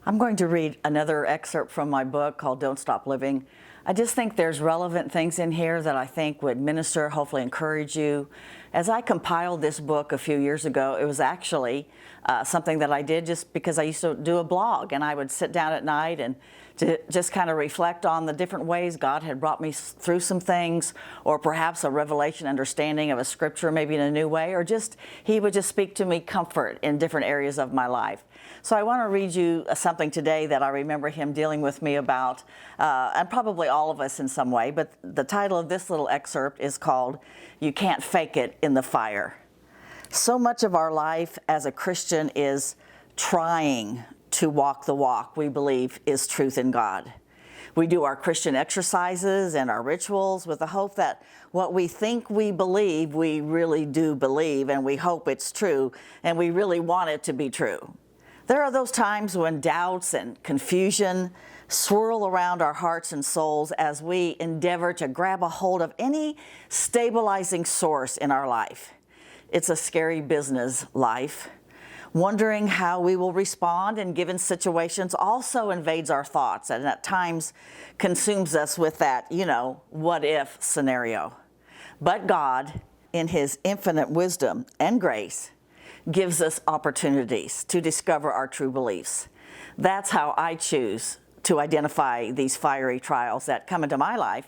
I'm going to read another excerpt from my book called Don't Stop Living. I just think there's relevant things in here that I think would minister, hopefully encourage you. As I compiled this book a few years ago, it was actually something that I did just because I used to do a blog, and I would sit down at night and to just kind of reflect on the different ways God had brought me through some things, or perhaps a revelation understanding of a scripture maybe in a new way, or just He would just speak to me comfort in different areas of my life. So I want to read you something today that I remember Him dealing with me about, and probably all of us in some way, but the title of this little excerpt is called, "You Can't Fake It in the Fire." So much of our life as a Christian is trying to walk the walk we believe is truth in God. We do our Christian exercises and our rituals with the hope that what we think we believe, we really do believe, and we hope it's true, and we really want it to be true. There are those times when doubts and confusion swirl around our hearts and souls as we endeavor to grab a hold of any stabilizing source in our life. It's a scary business, life. Wondering how we will respond in given situations also invades our thoughts and at times consumes us with that, what if scenario. But God, in His infinite wisdom and grace, gives us opportunities to discover our true beliefs. That's how I choose to identify these fiery trials that come into my life.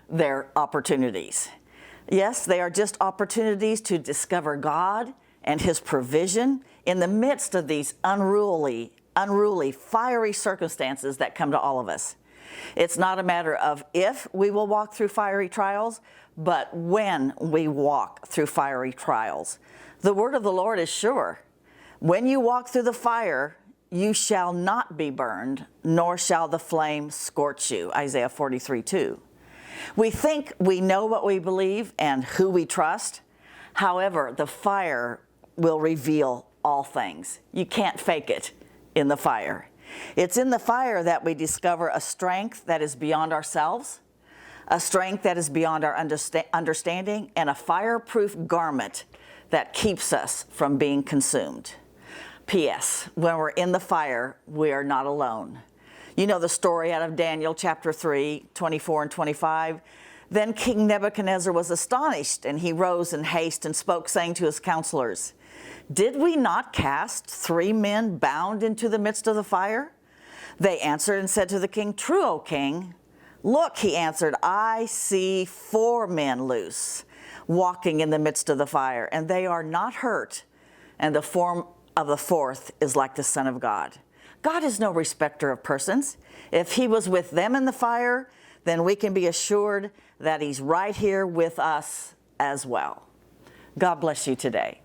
They're opportunities. Yes, they are just opportunities to discover God and His provision in the midst of these unruly, fiery circumstances that come to all of us. It's not a matter of if we will walk through fiery trials, but when we walk through fiery trials. The word of the Lord is sure. When you walk through the fire, you shall not be burned, nor shall the flame scorch you. Isaiah 43:2. We think we know what we believe and who we trust. However, the fire will reveal all things. You can't fake it in the fire. It's in the fire that we discover a strength that is beyond ourselves, a strength that is beyond our understanding, and a fireproof garment that keeps us from being consumed. P.S. When we're in the fire, we are not alone. You know the story out of Daniel chapter 3, 24 and 25. Then King Nebuchadnezzar was astonished, and he rose in haste and spoke, saying to his counselors, "Did we not cast 3 men bound into the midst of the fire?" They answered and said to the king, "True, O king." "Look," he answered, "I see 4 men loose, walking in the midst of the fire, and they are not hurt, and the form of the 4th is like the Son of God." God is no respecter of persons. If He was with them in the fire, then we can be assured that He's right here with us as well. God bless you today.